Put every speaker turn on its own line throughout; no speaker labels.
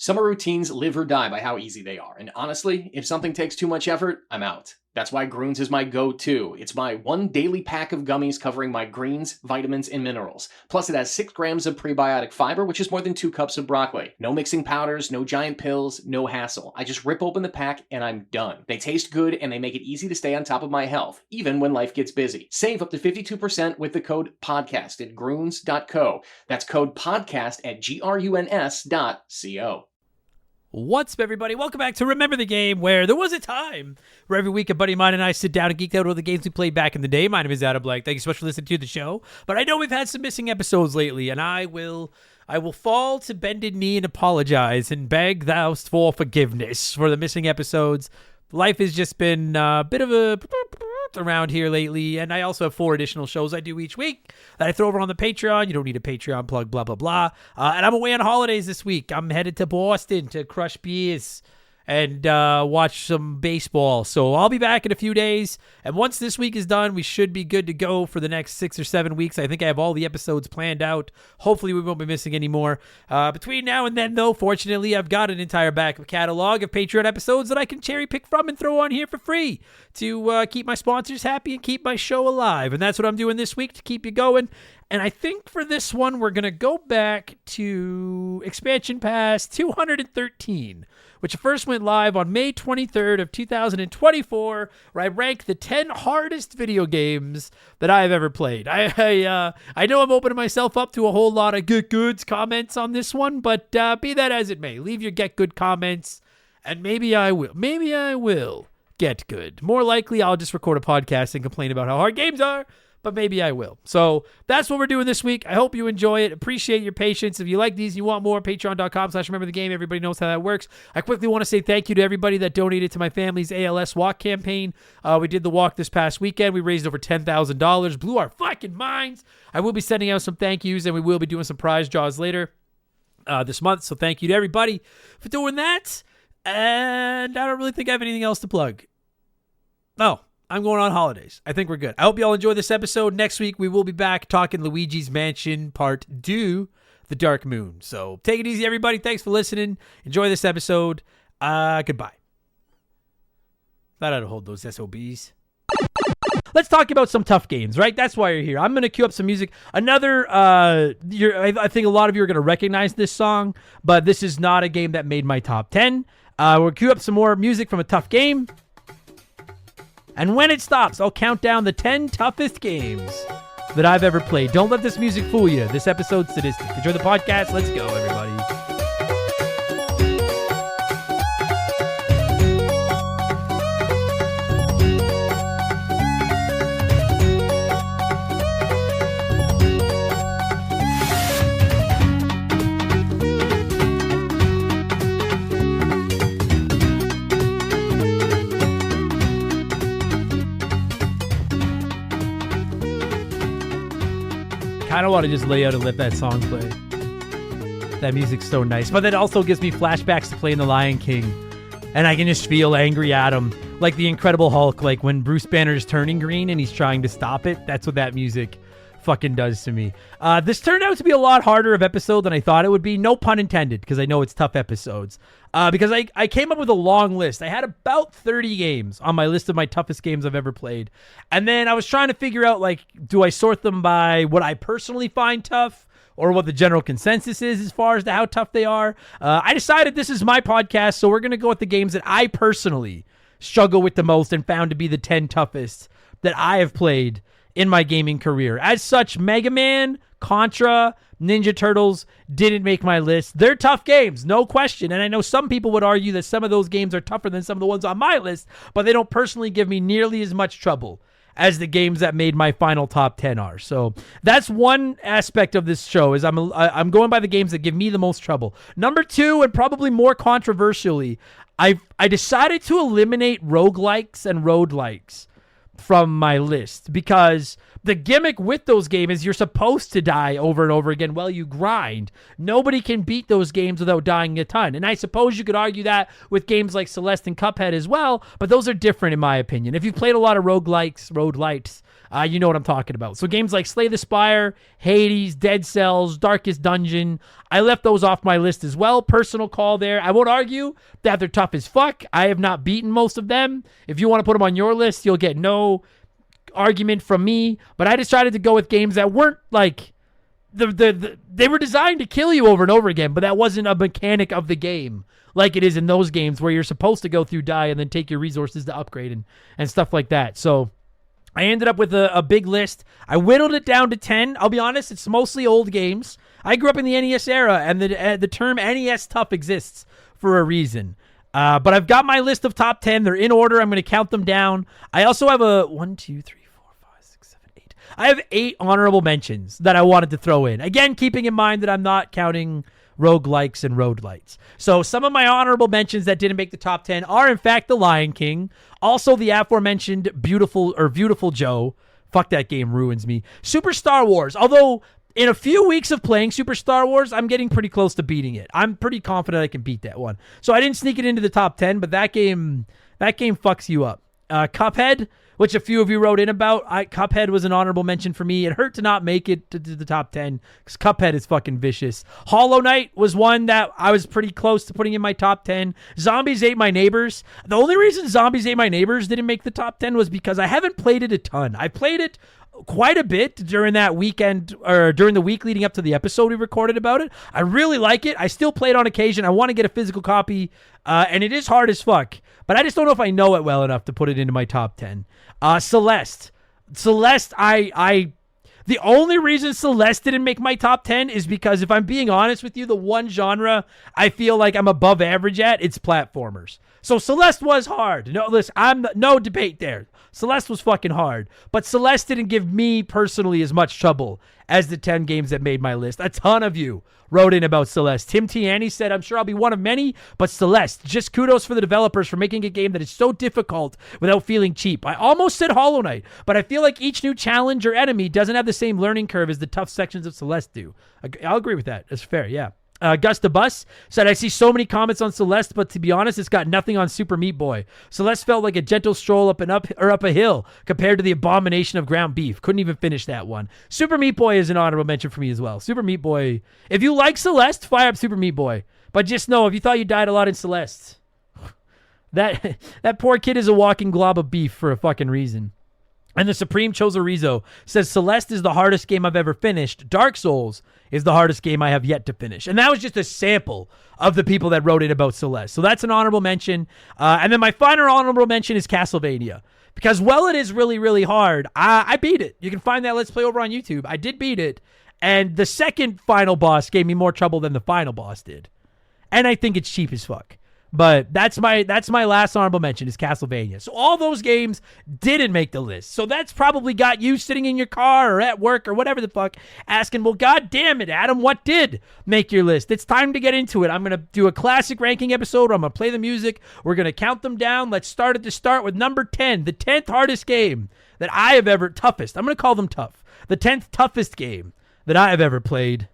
Summer routines live or die by how easy they are, and honestly, if something takes too much effort, I'm out. That's why Groons is my go-to. It's my one daily pack of gummies covering my greens, vitamins, and minerals. Plus, it has 6 grams of prebiotic fiber, which is more than 2 cups of broccoli. No mixing powders, no giant pills, no hassle. I just rip open the pack and I'm done. They taste good and they make it easy to stay on top of my health, even when life gets busy. Save up to 52% with the code PODCAST at Groons.co. That's code PODCAST at GRUNS.co.
What's up, everybody? Welcome back to Remember the Game, where there was a time where every week a buddy of mine and I sit down and geek out over the games we played back in the day. My name is Adam Black. Thank you so much for listening to the show. But I know we've had some missing episodes lately, and I will fall to bended knee and apologize and beg thou for forgiveness for the missing episodes. Life has just been a bit of a around here lately, and I also have 4 additional shows I do each week that I throw over on the Patreon. You don't need a Patreon plug, blah, blah, blah. And I'm away on holidays this week. I'm headed to Boston to crush beers and watch some baseball. So I'll be back in a few days, and once this week is done, we should be good to go for the next 6 or 7 weeks. I think I have all the episodes planned out. Hopefully we won't be missing any more. Between now and then, though, fortunately, I've got an entire back catalog of Patreon episodes that I can cherry pick from and throw on here for free to keep my sponsors happy and keep my show alive. And that's what I'm doing this week to keep you going. And I think for this one, we're going to go back to Expansion Pass 213, which first went live on May 23rd of 2024, where I rank the 10 hardest video games that I've ever played. I know I'm opening myself up to a whole lot of get goods comments on this one, but be that as it may, leave your get good comments, and maybe I will get good. More likely, I'll just record a podcast and complain about how hard games are, but maybe I will. So that's what we're doing this week. I hope you enjoy it. Appreciate your patience. If you like these and you want more, patreon.com/rememberthegame. Everybody knows how that works. I quickly want to say thank you to everybody that donated to my family's ALS walk campaign. We did the walk this past weekend. We raised over $10,000. Blew our fucking minds. I will be sending out some thank yous, and we will be doing some prize draws later this month. So thank you to everybody for doing that. And I don't really think I have anything else to plug. No. I'm going on holidays. I think we're good. I hope you all enjoy this episode. Next week, we will be back talking Luigi's Mansion Part 2, The Dark Moon. So take it easy, everybody. Thanks for listening. Enjoy this episode. Goodbye. Thought I'd hold those SOBs. Let's talk about some tough games, right? That's why you're here. I'm going to cue up some music. Another, I think a lot of you are going to recognize this song, but this is not a game that made my top 10. We'll cue up some more music from a tough game. And when it stops, I'll count down the 10 toughest games that I've ever played. Don't let this music fool you. This episode's sadistic. Enjoy the podcast. Let's go, everybody. I don't want to just lay out and let that song play. That music's so nice. But that also gives me flashbacks to playing The Lion King. And I can just feel angry Adam. Like the Incredible Hulk. Like when Bruce Banner is turning green and he's trying to stop it. That's what that music fucking does to me. This turned out to be a lot harder of episode than I thought it would be. No pun intended, because I know it's tough episodes. Because I came up with a long list. I had about 30 games on my list of my toughest games I've ever played. And then I was trying to figure out, like, do I sort them by what I personally find tough or what the general consensus is as far as to how tough they are? I decided this is my podcast, so we're going to go with the games that I personally struggle with the most and found to be the 10 toughest that I have played in my gaming career. As such, Mega Man, Contra, Ninja Turtles didn't make my list. They're tough games, no question. And I know some people would argue that some of those games are tougher than some of the ones on my list, but they don't personally give me nearly as much trouble as the games that made my final top 10 are. So that's one aspect of this show, is I'm going by the games that give me the most trouble. Number 2, and probably more controversially, I decided to eliminate roguelikes and roguelikes from my list, because the gimmick with those games is you're supposed to die over and over again while you grind. Nobody can beat those games without dying a ton. And I suppose you could argue that with games like Celeste and Cuphead as well, but those are different in my opinion. If you've played a lot of roguelites, you know what I'm talking about. So games like Slay the Spire, Hades, Dead Cells, Darkest Dungeon, I left those off my list as well. Personal call there. I won't argue that they're tough as fuck. I have not beaten most of them. If you want to put them on your list, you'll get no argument from me, but I decided to go with games that weren't like they were designed to kill you over and over again, but that wasn't a mechanic of the game like it is in those games where you're supposed to go through die and then take your resources to upgrade and stuff like that. So I ended up with a big list. I whittled it down to 10. I'll be honest, it's mostly old games. I grew up in the NES era, and the term NES tough exists for a reason. But I've got my list of top 10. They're in order. I'm going to count them down. I also have a 1, 2, 3, 4, 5, 6, 7, 8. I have 8 honorable mentions that I wanted to throw in. Again, keeping in mind that I'm not counting roguelikes and roadlights. So some of my honorable mentions that didn't make the top 10 are, in fact, The Lion King. Also, the aforementioned Beautiful Joe. Fuck, that game ruins me. Super Star Wars. Although, in a few weeks of playing Super Star Wars, I'm getting pretty close to beating it. I'm pretty confident I can beat that one. So I didn't sneak it into the top 10, but that game fucks you up. Cuphead, which a few of you wrote in about. Cuphead was an honorable mention for me. It hurt to not make it to the top 10 because Cuphead is fucking vicious. Hollow Knight was one that I was pretty close to putting in my top 10. Zombies Ate My Neighbors. The only reason Zombies Ate My Neighbors didn't make the top 10 was because I haven't played it a ton. I played it quite a bit during that weekend or during the week leading up to the episode we recorded about it. I really like it. I still play it on occasion. I want to get a physical copy, and it is hard as fuck, but I just don't know if I know it well enough to put it into my top 10. Celeste, the only reason Celeste didn't make my top 10 is because, if I'm being honest with you, the one genre I feel like I'm above average at, it's platformers. So Celeste was hard. No, listen, no debate there. Celeste was fucking hard. But Celeste didn't give me personally as much trouble as the 10 games that made my list. A ton of you wrote in about Celeste. Tim Tiani said, I'm sure I'll be one of many, but Celeste, just kudos for the developers for making a game that is so difficult without feeling cheap. I almost said Hollow Knight, but I feel like each new challenge or enemy doesn't have the same learning curve as the tough sections of Celeste do. I'll agree with that. That's fair, yeah. Gusta Bus said, I see so many comments on Celeste, but to be honest, it's got nothing on Super Meat Boy. Celeste felt like a gentle stroll up a hill compared to the abomination of ground beef. Couldn't even finish that one. Super Meat Boy is an honorable mention for me as well. Super Meat Boy. If you like Celeste, fire up Super Meat Boy. But just know, if you thought you died a lot in Celeste, that poor kid is a walking glob of beef for a fucking reason. And the Supreme Chosorizo says, Celeste is the hardest game I've ever finished. Dark Souls is the hardest game I have yet to finish. And that was just a sample of the people that wrote in about Celeste. So that's an honorable mention. And then my final honorable mention is Castlevania. Because while it is really, really hard, I beat it. You can find that Let's Play over on YouTube. I did beat it. And the second final boss gave me more trouble than the final boss did. And I think it's cheap as fuck. But that's my last honorable mention is Castlevania. So all those games didn't make the list. So that's probably got you sitting in your car or at work or whatever the fuck asking, well, God damn it, Adam, what did make your list? It's time to get into it. I'm going to do a classic ranking episode where I'm going to play the music. We're going to count them down. Let's start at the start with number 10, the 10th hardest game that I have ever, toughest. I'm going to call them tough. The 10th toughest game that I have ever played.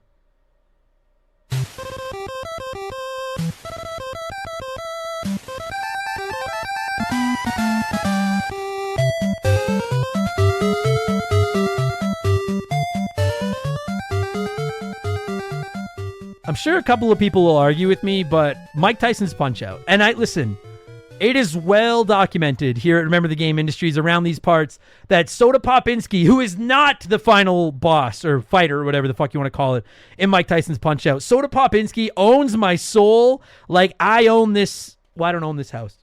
I'm sure a couple of people will argue with me, but Mike Tyson's Punch-Out! And listen, it is well documented here at Remember the Game Industries around these parts that Soda Popinski, who is not the final boss or fighter or whatever the fuck you want to call it in Mike Tyson's Punch-Out!, Soda Popinski owns my soul like I own this. Well, I don't own this house.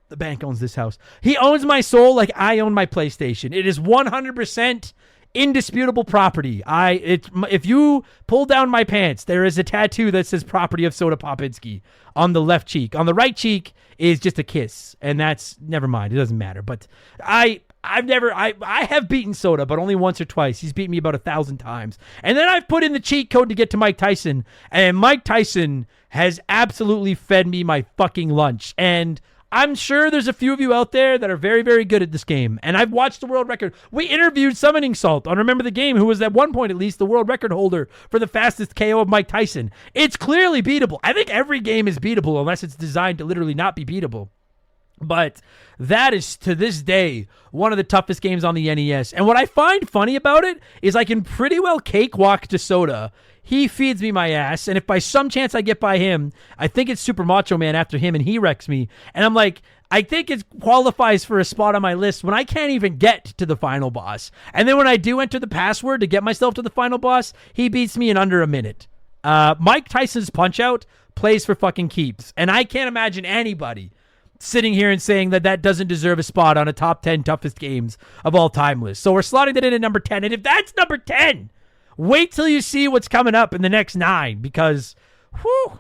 The bank owns this house. He owns my soul like I own my PlayStation. It is 100% indisputable property. If you pull down my pants, there is a tattoo that says property of Soda Popinski on the left cheek. On the right cheek is just a kiss, and that's, never mind, it doesn't matter. But I have beaten Soda, but only once or twice. He's beaten me about 1,000 times. And then I've put in the cheat code to get to Mike Tyson, and Mike Tyson has absolutely fed me my fucking lunch. And I'm sure there's a few of you out there that are very, very good at this game. And I've watched the world record. We interviewed Summoning Salt on Remember the Game, who was at one point at least the world record holder for the fastest KO of Mike Tyson. It's clearly beatable. I think every game is beatable unless it's designed to literally not be beatable. But that is, to this day, one of the toughest games on the NES. And what I find funny about it is I can pretty well cakewalk Soda. He feeds me my ass, and if by some chance I get by him, I think it's Super Macho Man after him, and he wrecks me. And I'm like, I think it qualifies for a spot on my list when I can't even get to the final boss. And then when I do enter the password to get myself to the final boss, he beats me in under a minute. Mike Tyson's Punch-Out plays for fucking keeps, and I can't imagine anybody sitting here and saying that doesn't deserve a spot on a top 10 toughest games of all time list. So we're slotting that in at number 10. And if that's number 10, wait till you see what's coming up in the next 9, because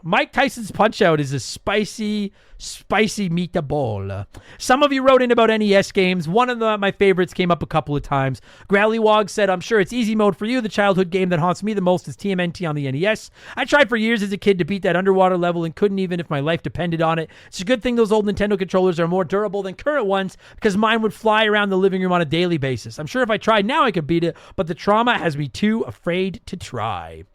Mike Tyson's Punch-Out is a spicy meatball. Some of you wrote in about NES games. One of my favorites came up a couple of times. Growlywog said, I'm sure it's easy mode for you. The childhood game that haunts me the most is TMNT on the NES. I tried for years as a kid to beat that underwater level and couldn't even if my life depended on it. It's a good thing those old Nintendo controllers are more durable than current ones, because mine would fly around the living room on a daily basis. I'm sure if I tried now I could beat it, but the trauma has me too afraid to try.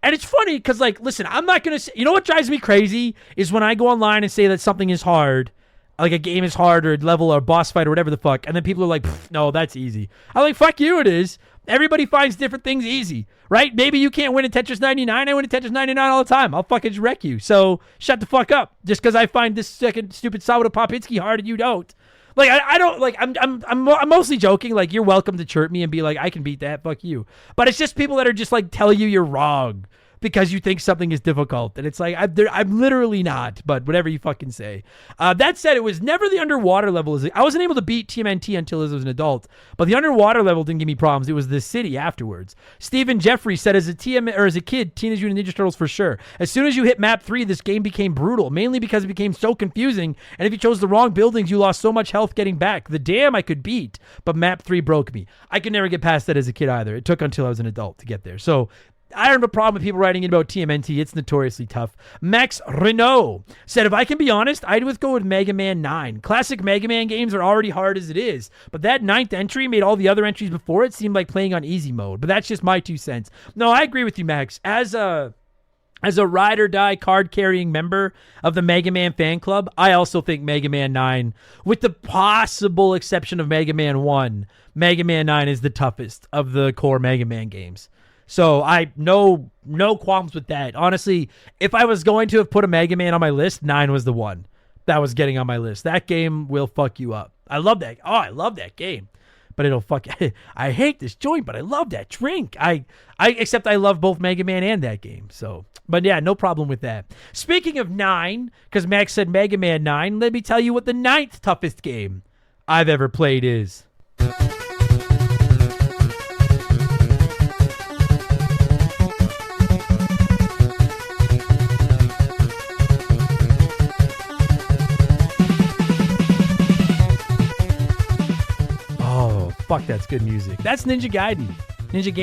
And it's funny because, like, listen, I'm not going to say, you know what drives me crazy is when I go online and say that something is hard, like a game is hard or a level or a boss fight or whatever the fuck, and then people are like, no, that's easy. I'm like, fuck you, it is. Everybody finds different things easy, right? Maybe you can't win at Tetris 99. I win at Tetris 99 all the time. I'll fucking just wreck you. So shut the fuck up. Just because I find this second stupid Salvador Popinski hard and you don't. Like, I don't, like, I'm mostly joking. Like, you're welcome to chirp me and be like, I can beat that, fuck you. But it's just people that are just, like, telling you you're wrong because you think something is difficult. And it's like, I'm literally not, but whatever you fucking say. That said, it was never the underwater level. I wasn't able to beat TMNT until I was an adult, but the underwater level didn't give me problems. It was the city afterwards. Stephen Jeffrey said, as a kid, Teenage Mutant Ninja Turtles for sure. As soon as you hit map 3, this game became brutal, mainly because it became so confusing, and if you chose the wrong buildings, you lost so much health getting back. The dam I could beat, but map 3 broke me. I could never get past that as a kid either. It took until I was an adult to get there. So I don't have a problem with people writing in about TMNT. It's notoriously tough. Max Renault said, if I can be honest, I'd go with Mega Man 9. Classic Mega Man games are already hard as it is, but that 9th entry made all the other entries before it seem like playing on easy mode. But that's just my 2 cents. No, I agree with you, Max. As a ride or die card carrying member of the Mega Man fan club, I also think Mega Man 9, with the possible exception of Mega Man 1, Mega Man 9 is the toughest of the core Mega Man games. So I no qualms with that. Honestly, if I was going to have put a Mega Man on my list, 9 was the one that was getting on my list. That game will fuck you up. I love that. Oh, I love that game. But it'll fuck. I hate this joint, but I love that drink. Except I love both Mega Man and that game. So, but yeah, no problem with that. Speaking of 9, because Max said Mega Man 9, let me tell you what the 9th toughest game I've ever played is. Fuck, that's good music. That's Ninja Gaiden. Ninja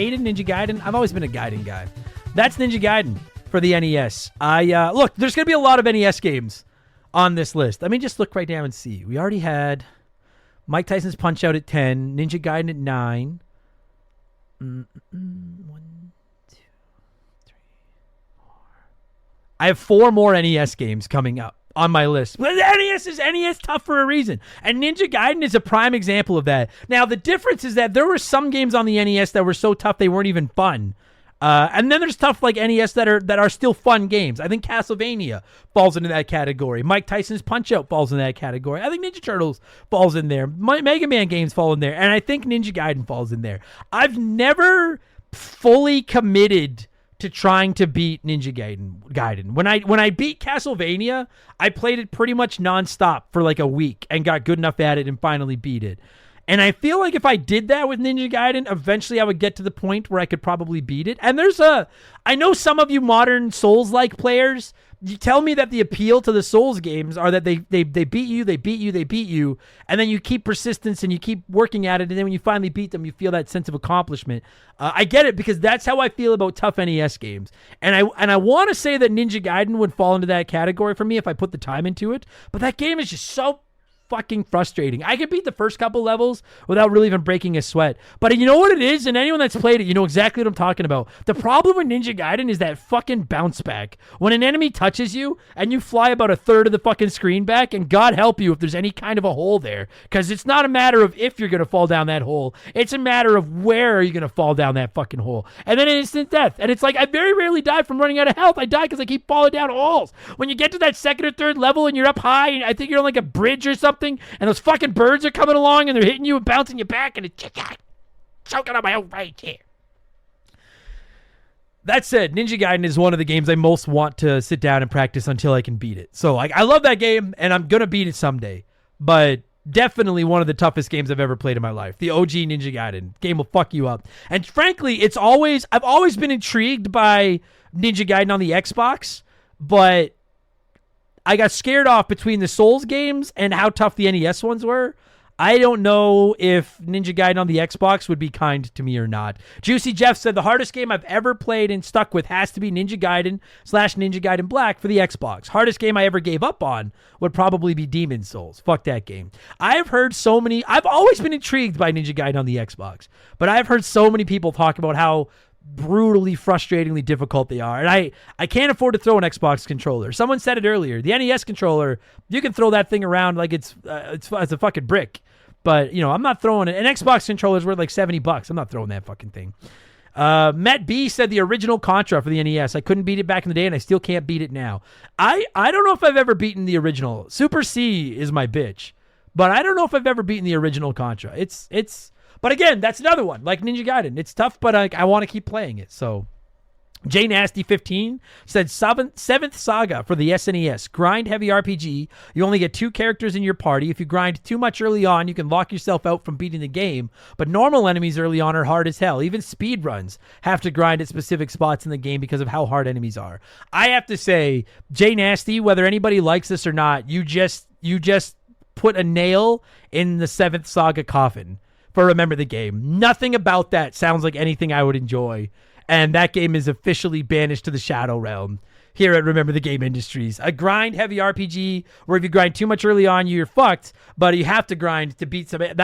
Gaiden. I've always been a Gaiden guy. That's Ninja Gaiden for the NES. Look, there's going to be a lot of NES games on this list. Let me just look right now and see. We already had Mike Tyson's Punch-Out at 10, Ninja Gaiden at 9. 1, 2, 3, 4. I have 4 more NES games coming up on my list. But NES is NES tough for a reason. And Ninja Gaiden is a prime example of that. Now, the difference is that there were some games on the NES that were so tough they weren't even fun. And then there's stuff like NES that are still fun games. I think Castlevania falls into that category. Mike Tyson's Punch-Out falls in that category. I think Ninja Turtles falls in there. Mega Man games fall in there. And I think Ninja Gaiden falls in there. I've never fully committed to trying to beat Ninja Gaiden. When I beat Castlevania, I played it pretty much nonstop for like a week and got good enough at it and finally beat it. And I feel like if I did that with Ninja Gaiden, eventually I would get to the point where I could probably beat it. And I know some of you modern Souls-like players you tell me that the appeal to the Souls games are that they beat you, and then you keep persistence and you keep working at it, and then when you finally beat them, you feel that sense of accomplishment. I get it, because that's how I feel about tough NES games, and I want to say that Ninja Gaiden would fall into that category for me if I put the time into it, but that game is just so fucking frustrating. I could beat the first couple levels without really even breaking a sweat. But you know what it is? And anyone that's played it, you know exactly what I'm talking about. The problem with Ninja Gaiden is that fucking bounce back. When an enemy touches you and you fly about a third of the fucking screen back, and God help you if there's any kind of a hole there. Because it's not a matter of if you're going to fall down that hole. It's a matter of where are you going to fall down that fucking hole. And then instant death. And it's like, I very rarely die from running out of health. I die because I keep falling down holes. When you get to that second or third level and you're up high, and I think you're on like a bridge or something, and those fucking birds are coming along and they're hitting you and bouncing you back, and it's choking on my own right here. That said, Ninja Gaiden is one of the games I most want to sit down and practice until I can beat it. So I love that game, and I'm going to beat it someday. But definitely one of the toughest games I've ever played in my life. The OG Ninja Gaiden. Game will fuck you up. And frankly, I've always been intrigued by Ninja Gaiden on the Xbox, but I got scared off between the Souls games and how tough the NES ones were. I don't know if Ninja Gaiden on the Xbox would be kind to me or not. Juicy Jeff said the hardest game I've ever played and stuck with has to be Ninja Gaiden / Ninja Gaiden Black for the Xbox. Hardest game I ever gave up on would probably be Demon's Souls. Fuck that game. I've always been intrigued by Ninja Gaiden on the Xbox, but I've heard so many people talk about how brutally, frustratingly difficult they are. And I can't afford to throw an Xbox controller. Someone said it earlier. The NES controller, you can throw that thing around like it's a fucking brick. But, I'm not throwing it. An Xbox controller's worth like $70. I'm not throwing that fucking thing. Matt B said the original Contra for the NES. I couldn't beat it back in the day, and I still can't beat it now. I don't know if I've ever beaten the original. Super C is my bitch. But I don't know if I've ever beaten the original Contra. But again, that's another one, like Ninja Gaiden. It's tough, but I want to keep playing it. So, J Nasty 15 said Seventh Saga for the SNES. Grind heavy RPG. You only get 2 characters in your party. If you grind too much early on, you can lock yourself out from beating the game. But normal enemies early on are hard as hell. Even speed runs have to grind at specific spots in the game because of how hard enemies are. I have to say, J Nasty, whether anybody likes this or not, you just put a nail in the Seventh Saga coffin for Remember the Game. Nothing about that sounds like anything I would enjoy. And that game is officially banished to the Shadow Realm here at Remember the Game Industries. A grind-heavy RPG where if you grind too much early on, you're fucked, but you have to grind to beat somebody.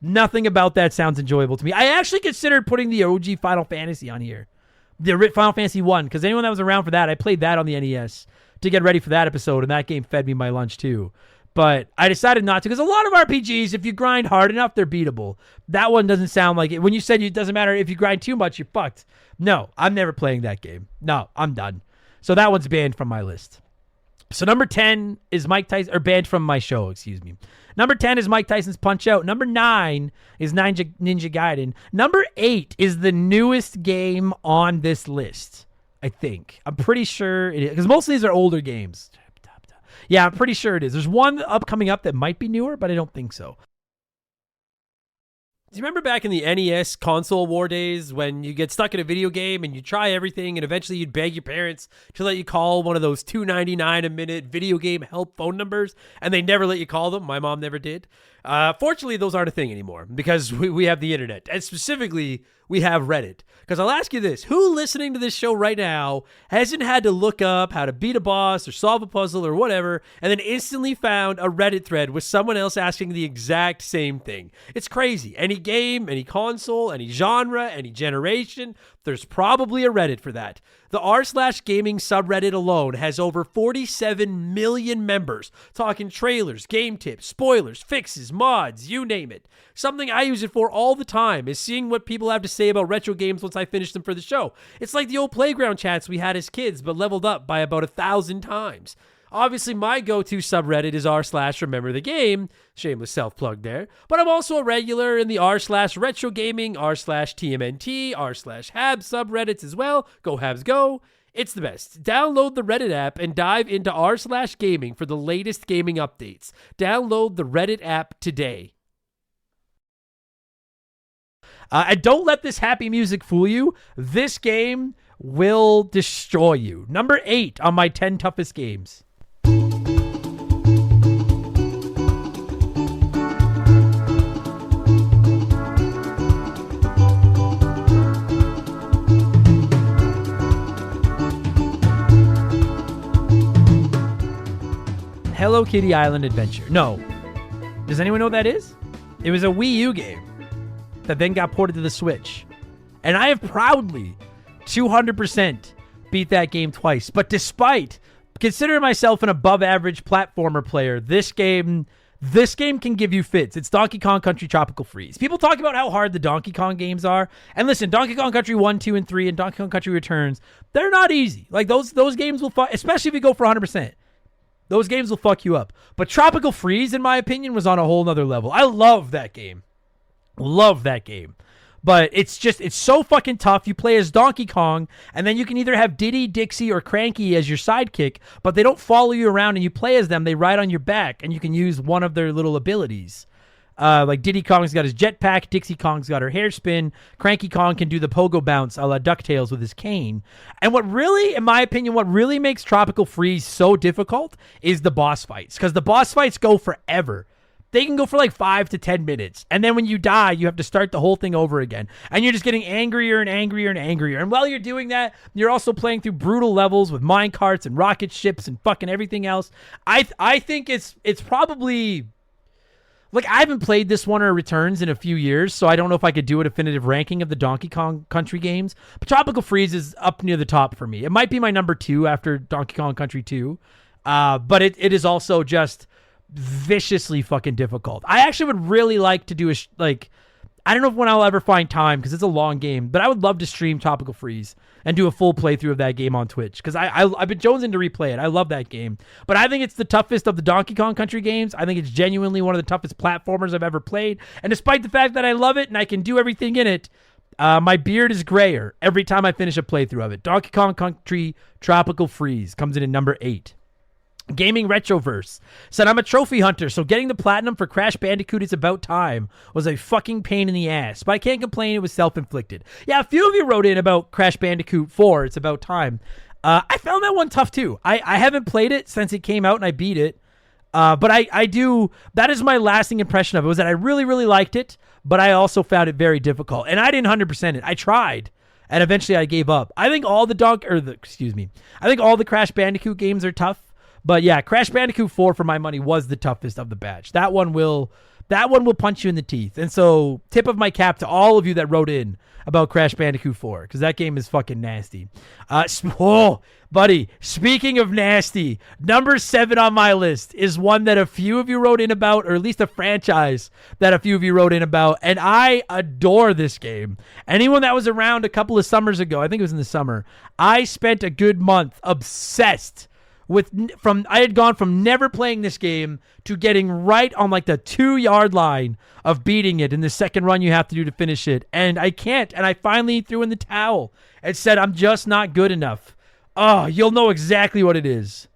Nothing about that sounds enjoyable to me. I actually considered putting the OG Final Fantasy on here. The Final Fantasy 1, because anyone that was around for that, I played that on the NES to get ready for that episode, and that game fed me my lunch too. But I decided not to, because a lot of RPGs, if you grind hard enough, they're beatable. That one doesn't sound like it. When you said it doesn't matter if you grind too much, you're fucked. No, I'm never playing that game. No, I'm done. So that one's banned from my list. So number 10 is Mike Tyson, or banned from my show, excuse me. Number 10 is Mike Tyson's Punch-Out. Number 9 is Ninja Gaiden. Number 8 is the newest game on this list, I think. I'm pretty sure it is, because most of these are older games. Yeah, I'm pretty sure it is. There's one coming up that might be newer, but I don't think so. Do you remember back in the NES console war days when you get stuck in a video game and you try everything and eventually you'd beg your parents to let you call one of those $2.99 a minute video game help phone numbers and they never let you call them? My mom never did. Fortunately, those aren't a thing anymore because we have the internet, and specifically we have Reddit. Because I'll ask you this, who listening to this show right now hasn't had to look up how to beat a boss or solve a puzzle or whatever and then instantly found a Reddit thread with someone else asking the exact same thing? It's crazy. Any game, any console, any genre, any generation, there's probably a Reddit for that. The r/gaming subreddit alone has over 47 million members talking trailers, game tips, spoilers, fixes, mods, you name it. Something I use it for all the time is seeing what people have to say about retro games once I finish them for the show. It's like the old playground chats we had as kids, but leveled up by about 1,000 times. Obviously, my go-to subreddit is r/remember the game. Shameless self-plug there. But I'm also a regular in the r/retro gaming, r/TMNT, r/Habs subreddits as well. Go Habs go. It's the best. Download the Reddit app and dive into r/gaming for the latest gaming updates. Download the Reddit app today. And don't let this happy music fool you. This game will destroy you. Number 8 on my 10 toughest games. Hello Kitty Island Adventure. No. Does anyone know what that is? It was a Wii U game that then got ported to the Switch. And I have proudly 200% beat that game twice. But despite considering myself an above average platformer player, this game can give you fits. It's Donkey Kong Country Tropical Freeze. People talk about how hard the Donkey Kong games are. And listen, Donkey Kong Country 1, 2, and 3 and Donkey Kong Country Returns, they're not easy. Like those games will fight, especially if you go for 100%. Those games will fuck you up. But Tropical Freeze, in my opinion, was on a whole nother level. I love that game. Love that game. But it's so fucking tough. You play as Donkey Kong, and then you can either have Diddy, Dixie, or Cranky as your sidekick, but they don't follow you around and you play as them. They ride on your back, and you can use one of their little abilities. Like Diddy Kong's got his jetpack, Dixie Kong's got her hairspin, Cranky Kong can do the pogo bounce a la DuckTales with his cane. And what really, in my opinion, what really makes Tropical Freeze so difficult is the boss fights, because the boss fights go forever. They can go for like 5 to 10 minutes. And then when you die, you have to start the whole thing over again. And you're just getting angrier and angrier and angrier. And while you're doing that, you're also playing through brutal levels with minecarts and rocket ships and fucking everything else. I think it's probably... Like, I haven't played this one or Returns in a few years, so I don't know if I could do a definitive ranking of the Donkey Kong Country games. But Tropical Freeze is up near the top for me. It might be my number 2 after Donkey Kong Country 2. But it is also just viciously fucking difficult. I actually would really like to do I don't know when I'll ever find time because it's a long game, but I would love to stream Tropical Freeze and do a full playthrough of that game on Twitch because I've been jonesing to replay it. I love that game. But I think it's the toughest of the Donkey Kong Country games. I think it's genuinely one of the toughest platformers I've ever played. And despite the fact that I love it and I can do everything in it, my beard is grayer every time I finish a playthrough of it. Donkey Kong Country Tropical Freeze comes in at number 8. Gaming Retroverse said, I'm a trophy hunter, so getting the platinum for Crash Bandicoot It's About Time was a fucking pain in the ass, but I can't complain, it was self-inflicted. Yeah, a few of you wrote in about Crash Bandicoot 4, It's About Time. I found that one tough too. I haven't played it since it came out and I beat it, but I do, that is my lasting impression of it, was that I really, really liked it, but I also found it very difficult, and I didn't 100% it. I tried, and eventually I gave up. I think all the Crash Bandicoot games are tough. But yeah, Crash Bandicoot 4 for my money was the toughest of the batch. That one will punch you in the teeth. And so tip of my cap to all of you that wrote in about Crash Bandicoot 4 because that game is fucking nasty. Buddy, speaking of nasty, number 7 on my list is one that a few of you wrote in about, or at least a franchise that a few of you wrote in about, and I adore this game. Anyone that was around a couple of summers ago, I think it was in the summer, I spent a good month obsessed I had gone from never playing this game to getting right on like the 2-yard line of beating it in the second run you have to do to finish it. And I can't. And I finally threw in the towel and said, I'm just not good enough. Oh, you'll know exactly what it is.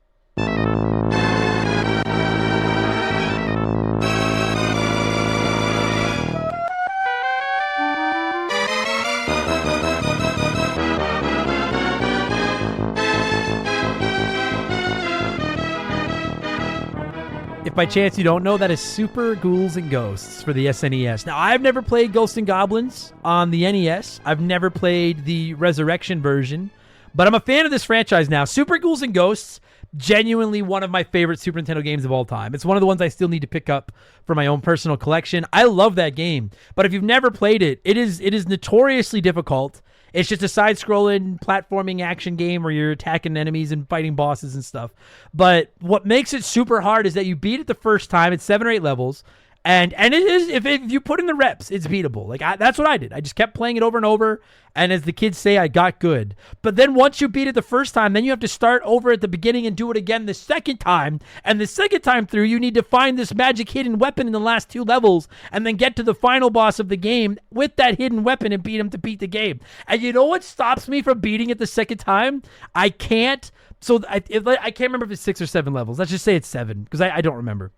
If by chance you don't know, that is Super Ghouls and Ghosts for the SNES. Now, I've never played Ghosts and Goblins on the NES. I've never played the Resurrection version, but I'm a fan of this franchise now. Super Ghouls and Ghosts, genuinely one of my favorite Super Nintendo games of all time. It's one of the ones I still need to pick up for my own personal collection. I love that game, but if you've never played it, it is notoriously difficult. It's just a side-scrolling platforming action game where you're attacking enemies and fighting bosses and stuff. But what makes it super hard is that you beat it the first time. It's 7 or 8 levels. And it is, if you put in the reps, it's beatable. That's what I did. I just kept playing it over and over. And as the kids say, I got good. But then once you beat it the first time, then you have to start over at the beginning and do it again the second time. And the second time through, you need to find this magic hidden weapon in the last 2 levels and then get to the final boss of the game with that hidden weapon and beat him to beat the game. And you know what stops me from beating it the second time? I can't. So I can't remember if it's 6 or 7 levels. Let's just say it's 7 because I don't remember.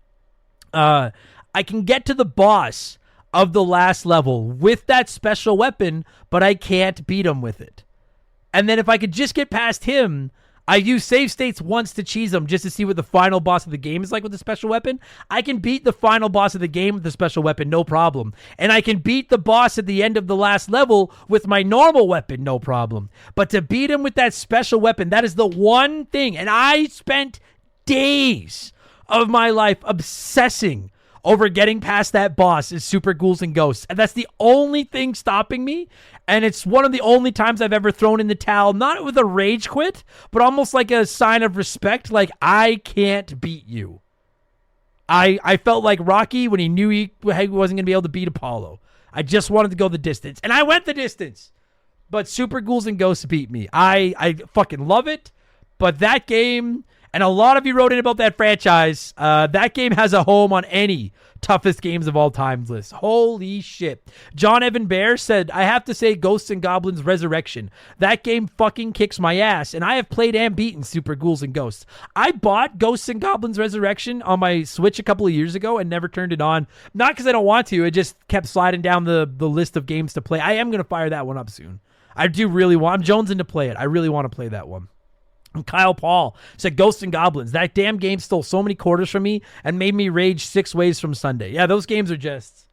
I can get to the boss of the last level with that special weapon, but I can't beat him with it. And then if I could just get past him, I use save states once to cheese him just to see what the final boss of the game is like with the special weapon. I can beat the final boss of the game with the special weapon, no problem. And I can beat the boss at the end of the last level with my normal weapon, no problem. But to beat him with that special weapon, that is the one thing. And I spent days of my life obsessing over getting past that boss is Super Ghouls and Ghosts. And that's the only thing stopping me. And it's one of the only times I've ever thrown in the towel, not with a rage quit, but almost like a sign of respect. Like, I can't beat you. I felt like Rocky when he knew he wasn't going to be able to beat Apollo. I just wanted to go the distance. And I went the distance. But Super Ghouls and Ghosts beat me. I fucking love it. But that game... And a lot of you wrote in about that franchise. That game has a home on any toughest games of all time list. Holy shit. John Evan Bear said, I have to say Ghosts and Goblins Resurrection. That game fucking kicks my ass, and I have played and beaten Super Ghouls and Ghosts. I bought Ghosts and Goblins Resurrection on my Switch a couple of years ago and never turned it on. Not because I don't want to. It just kept sliding down the list of games to play. I am going to fire that one up soon. I do really want. I'm jonesing to play it. I really want to play that one. And Kyle Paul said, Ghosts and Goblins. That damn game stole so many quarters from me and made me rage 6 ways from Sunday. Yeah, those games are just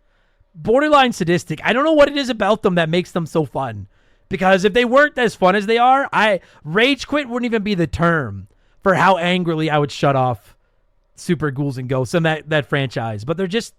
borderline sadistic. I don't know what it is about them that makes them so fun. Because if they weren't as fun as they are, rage quit wouldn't even be the term for how angrily I would shut off Super Ghouls and Ghosts and that franchise. But they're just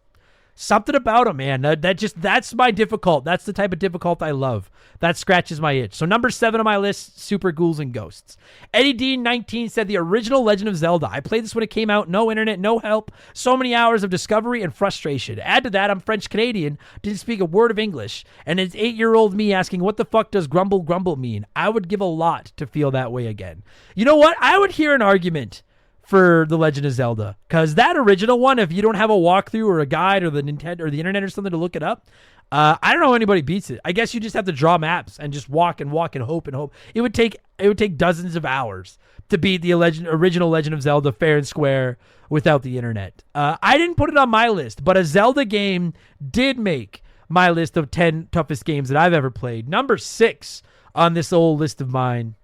something about them, man. That's my difficult. That's the type of difficult I love. That scratches my itch. So number 7 on my list, Super Ghouls and Ghosts. Eddie Dean 19 said the original Legend of Zelda. I played this when it came out. No internet, no help. So many hours of discovery and frustration. Add to that, I'm French Canadian, didn't speak a word of English, and it's 8-year-old me asking, what the fuck does grumble grumble mean? I would give a lot to feel that way again. You know what? I would hear an argument for The Legend of Zelda, because that original one, if you don't have a walkthrough or a guide or the Nintendo or the internet or something to look it up, I don't know how anybody beats it. I guess you just have to draw maps and just walk and hope and hope. It would take dozens of hours to beat the original Legend of Zelda fair and square without the internet. I didn't put it on my list, but a Zelda game did make my list of 10 toughest games that I've ever played. Number 6 on this old list of mine.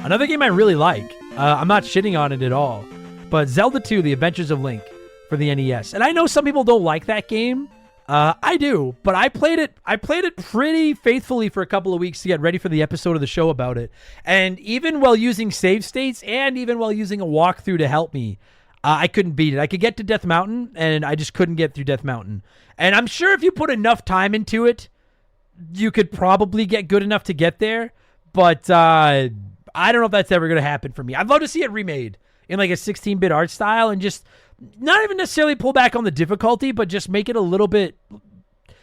Another game I really like. I'm not shitting on it at all. But Zelda 2, The Adventures of Link for the NES. And I know some people don't like that game. I do, but I played it pretty faithfully for a couple of weeks to get ready for the episode of the show about it. And even while using save states and even while using a walkthrough to help me, I couldn't beat it. I could get to Death Mountain, and I just couldn't get through Death Mountain. And I'm sure if you put enough time into it, you could probably get good enough to get there. But I don't know if that's ever going to happen for me. I'd love to see it remade in like a 16-bit art style and just not even necessarily pull back on the difficulty, but just make it a little bit,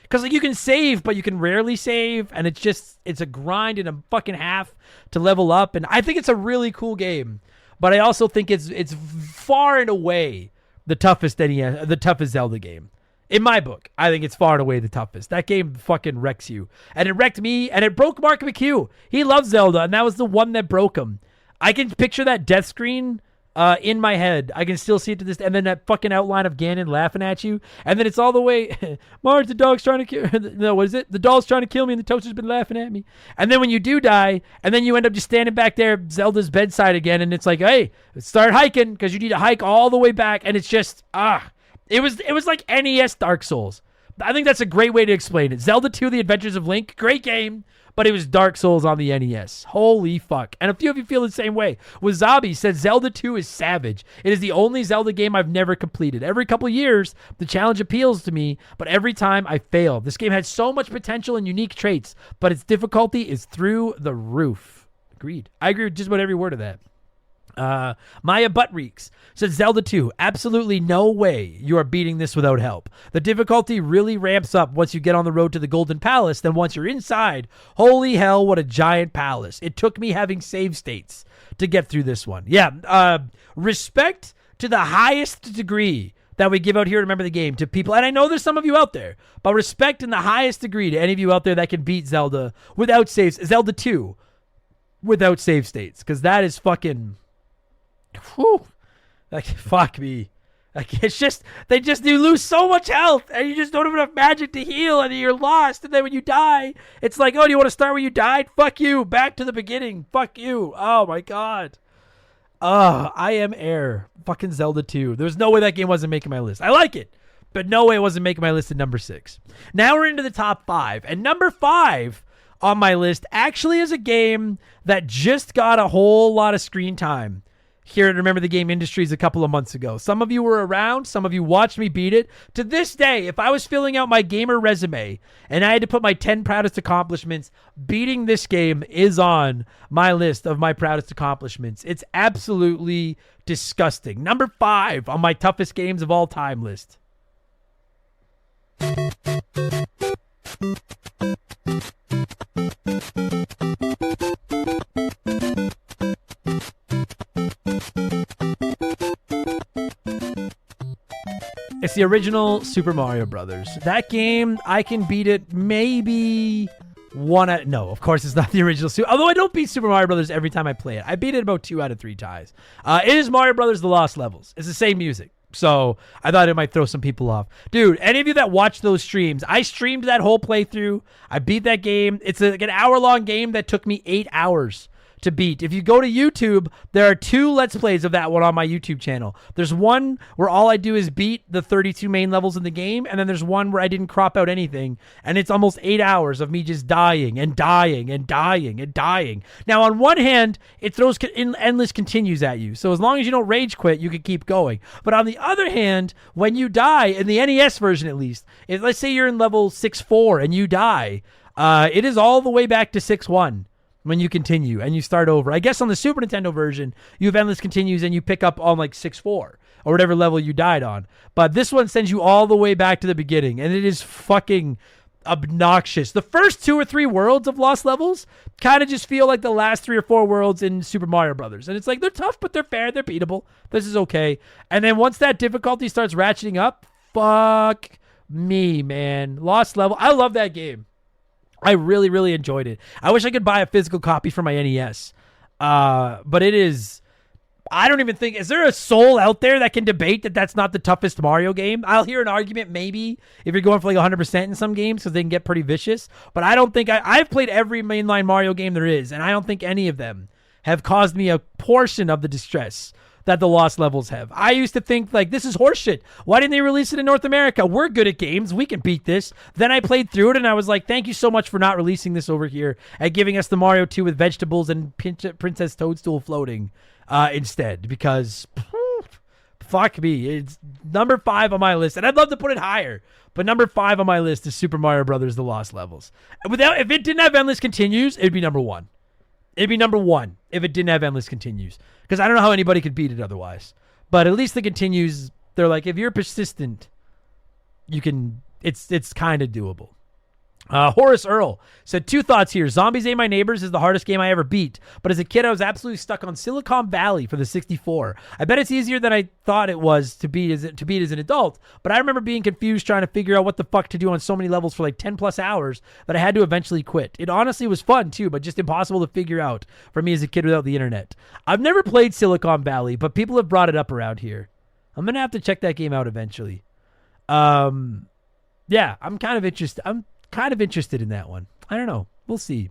because like you can save, but you can rarely save, and it's a grind and a fucking half to level up. And I think it's a really cool game, but I also think it's far and away the toughest Zelda game. In my book, I think it's far and away the toughest. That game fucking wrecks you. And it wrecked me, and it broke Mark McHugh. He loves Zelda, and that was the one that broke him. I can picture that death screen in my head. I can still see it to this, and then that fucking outline of Ganon laughing at you, and then it's all the way, Marge, the dog's trying to kill, no, what is it? The doll's trying to kill me, and the toaster's been laughing at me. And then when you do die, and then you end up just standing back there at Zelda's bedside again, and it's like, hey, let's start hiking, because you need to hike all the way back, and it's just, It was like NES Dark Souls. I think that's a great way to explain it. Zelda 2, The Adventures of Link, great game, but it was Dark Souls on the NES. Holy fuck. And a few of you feel the same way. Wasabi said Zelda 2 is savage. It is the only Zelda game I've never completed. Every couple years, the challenge appeals to me, but every time I fail. This game has so much potential and unique traits, but its difficulty is through the roof. Agreed. I agree with just about every word of that. Maya Buttreeks said Zelda 2, absolutely no way you are beating this without help. The difficulty really ramps up once you get on the road to the Golden Palace. Then once you're inside, holy hell, what a giant palace. It took me having save states to get through this one. Yeah, respect to the highest degree that we give out here to Remember the Game to people, and I know there's some of you out there, but respect in the highest degree to any of you out there that can beat Zelda without saves. Zelda 2, without save states, because that is fucking, whew, like, fuck me. Like, it's just, you lose so much health, and you just don't have enough magic to heal, and you're lost, and then when you die, it's like, oh, do you want to start where you died? Fuck you, back to the beginning, fuck you, oh my god. I Am Air, fucking Zelda 2. There's no way that game wasn't making my list. I like it, but no way it wasn't making my list at number 6. Now we're into the top 5, and number 5 on my list actually is a game that just got a whole lot of screen time here at Remember the Game Industries a couple of months ago. Some of you were around. Some of you watched me beat it. To this day, if I was filling out my gamer resume and I had to put my 10 proudest accomplishments, beating this game is on my list of my proudest accomplishments. It's absolutely disgusting. Number 5 on my toughest games of all time list. It's the original Super Mario Brothers. That game, I can beat it maybe no, of course it's not the original although I don't beat Super Mario Brothers every time I play it. I beat it about 2 out of 3 times. It is Mario Brothers The Lost Levels. It's the same music. So I thought it might throw some people off. Dude, any of you that watch those streams, I streamed that whole playthrough. I beat that game. It's like an hour-long game that took me 8 hours to beat. If you go to YouTube, there are 2 Let's Plays of that one on my YouTube channel. There's one where all I do is beat the 32 main levels in the game, and then there's one where I didn't crop out anything, and it's almost 8 hours of me just dying and dying and dying and dying. Now, on one hand, it throws endless continues at you, so as long as you don't rage quit, you can keep going. But on the other hand, when you die, in the NES version at least, let's say you're in level 6-4 and you die, it is all the way back to 6-1. When you continue and you start over. I guess on the Super Nintendo version, you have endless continues and you pick up on like 6-4 or whatever level you died on. But this one sends you all the way back to the beginning, and it is fucking obnoxious. The first 2 or 3 worlds of Lost Levels kind of just feel like the last 3 or 4 worlds in Super Mario Brothers. And it's like, they're tough, but they're fair, they're beatable. This is okay. And then once that difficulty starts ratcheting up, fuck me, man. Lost Level. I love that game. I really, really enjoyed it. I wish I could buy a physical copy for my NES. But it is... I don't even think... Is there a soul out there that can debate that that's not the toughest Mario game? I'll hear an argument maybe if you're going for like 100% in some games because they can get pretty vicious. But I don't think... I've played every mainline Mario game there is, and I don't think any of them have caused me a portion of the distress that the Lost Levels have. I used to think, like, this is horseshit. Why didn't they release it in North America? We're good at games. We can beat this. Then I played through it, and I was like, thank you so much for not releasing this over here and giving us the Mario 2 with vegetables and Princess Toadstool floating instead, because fuck me. It's number 5 on my list, and I'd love to put it higher, but number 5 on my list is Super Mario Brothers: The Lost Levels. If it didn't have Endless Continues, it'd be number 1. It'd be number 1 if it didn't have Endless Continues. Because I don't know how anybody could beat it otherwise. But at least the continues, they're like, if you're persistent, you can, it's kind of doable. Horace Earl said 2 thoughts here. Zombies Ate My Neighbors is the hardest game I ever beat, but as a kid I was absolutely stuck on Silicon Valley for the 64. I bet it's easier than I thought it was to beat as an adult, but I remember being confused trying to figure out what the fuck to do on so many levels for like 10 plus hours that I had to eventually quit. It honestly was fun too, but just impossible to figure out for me as a kid without the internet. I've never played Silicon Valley, but people have brought it up around here. I'm gonna have to check that game out eventually. Yeah, I'm kind of interested in that one. I don't know. We'll see.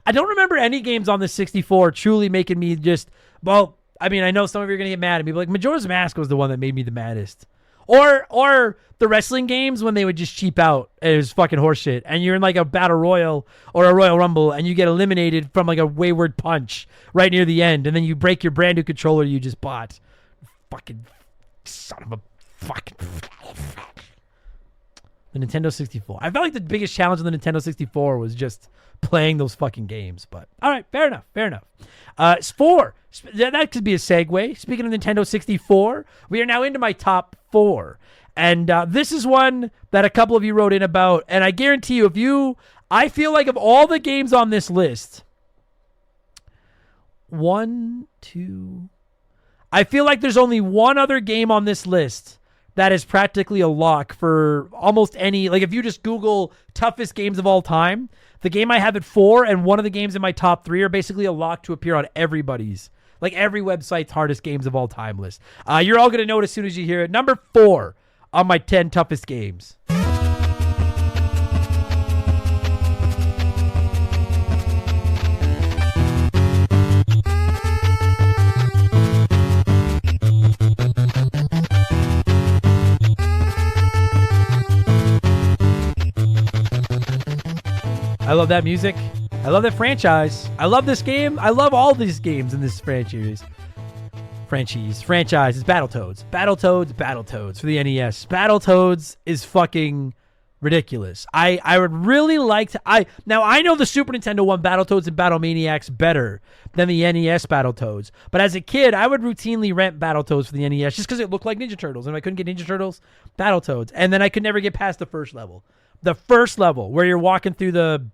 I don't remember any games on the 64 truly making me just, well, I mean, I know some of you are going to get mad at me, but like Majora's Mask was the one that made me the maddest. Or the wrestling games when they would just cheap out. It was fucking horseshit. And you're in like a battle royal or a Royal Rumble and you get eliminated from like a wayward punch right near the end. And then you break your brand new controller you just bought. Fucking son of a fucking... The Nintendo 64. I felt like the biggest challenge on the Nintendo 64 was just playing those fucking games. But all right, fair enough. 4. That could be a segue. Speaking of Nintendo 64, we are now into my top 4. And this is one that a couple of you wrote in about. And I guarantee you, I feel like of all the games on this list, I feel like there's only one other game on this list that is practically a lock for almost any, like if you just Google toughest games of all time, the game I have at 4 and one of the games in my top 3 are basically a lock to appear on everybody's, like every website's hardest games of all time list. You're all going to know it as soon as you hear it. Number 4 on my 10 toughest games. I love that music. I love that franchise. I love this game. I love all these games in this franchise. Franchise is Battletoads. Battletoads for the NES. Battletoads is fucking ridiculous. I would really like to. Now I know the Super Nintendo one, Battletoads and Battlemaniacs, better than the NES Battletoads. But as a kid, I would routinely rent Battletoads for the NES just because it looked like Ninja Turtles. And if I couldn't get Ninja Turtles, Battletoads. And then I could never get past the first level. The first level where you're walking through the,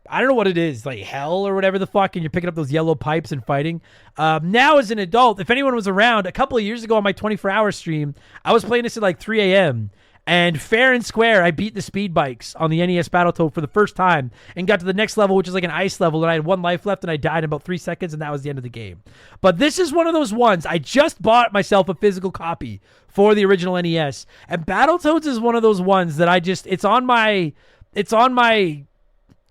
I don't know what it is, like hell or whatever the fuck, and you're picking up those yellow pipes and fighting. Now as an adult, if anyone was around, a couple of years ago on my 24-hour stream, I was playing this at like 3 a.m., and fair and square, I beat the speed bikes on the NES Battletoad for the first time and got to the next level, which is like an ice level, and I had 1 life left, and I died in about 3 seconds, and that was the end of the game. But this is one of those ones. I just bought myself a physical copy for the original NES, and Battletoads is one of those ones that it's on my, I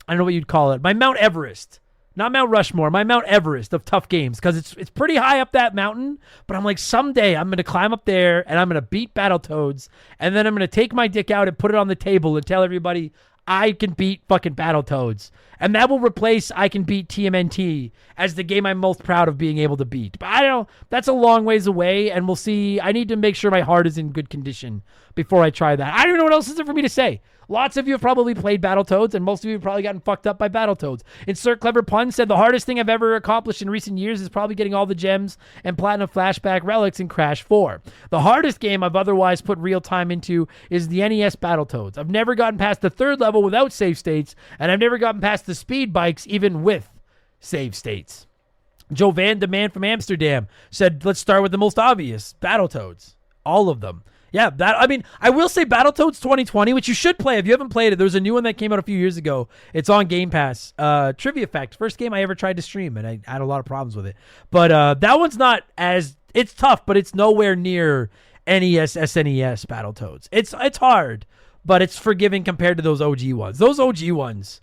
don't know what you'd call it, my Mount Everest. Not Mount Rushmore, my Mount Everest of tough games, because it's pretty high up that mountain, but I'm like, someday I'm going to climb up there, and I'm going to beat Battletoads, and then I'm going to take my dick out and put it on the table and tell everybody I can beat fucking Battletoads. And that will replace I can beat TMNT as the game I'm most proud of being able to beat. But I don't know, that's a long ways away, and we'll see. I need to make sure my heart is in good condition before I try that. I don't know what else is there for me to say. Lots of you have probably played Battletoads, and most of you have probably gotten fucked up by Battletoads. Insert Clever Pun said, the hardest thing I've ever accomplished in recent years is probably getting all the gems and platinum flashback relics in Crash 4. The hardest game I've otherwise put real time into is the NES Battletoads. I've never gotten past the 3rd level without save states, and I've never gotten past the speed bikes even with save states. Joe Van de Man from Amsterdam said, let's start with the most obvious, Battletoads. All of them. Yeah, I will say Battletoads 2020, which you should play if you haven't played it. There's a new one that came out a few years ago. It's on Game Pass. Trivia fact, first game I ever tried to stream, and I had a lot of problems with it. But that one's not as, it's tough, but it's nowhere near NES, SNES Battletoads. It's hard, but it's forgiving compared to those OG ones. Those OG ones,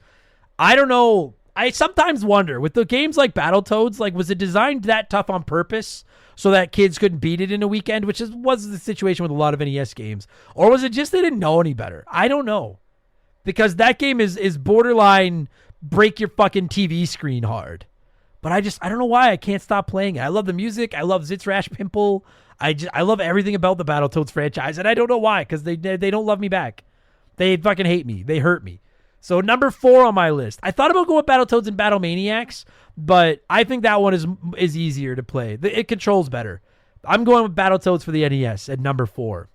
I don't know. I sometimes wonder, with the games like Battletoads, like, was it designed that tough on purpose so that kids couldn't beat it in a weekend, which was the situation with a lot of NES games? Or was it just they didn't know any better? I don't know. Because that game is borderline break your fucking TV screen hard. But I don't know why I can't stop playing it. I love the music. I love Zitzrash Pimple. I love everything about the Battletoads franchise, and I don't know why, because they don't love me back. They fucking hate me. They hurt me. So number 4 on my list. I thought about going with Battletoads and Battlemaniacs, but I think that one is easier to play. It controls better. I'm going with Battletoads for the NES at number 4.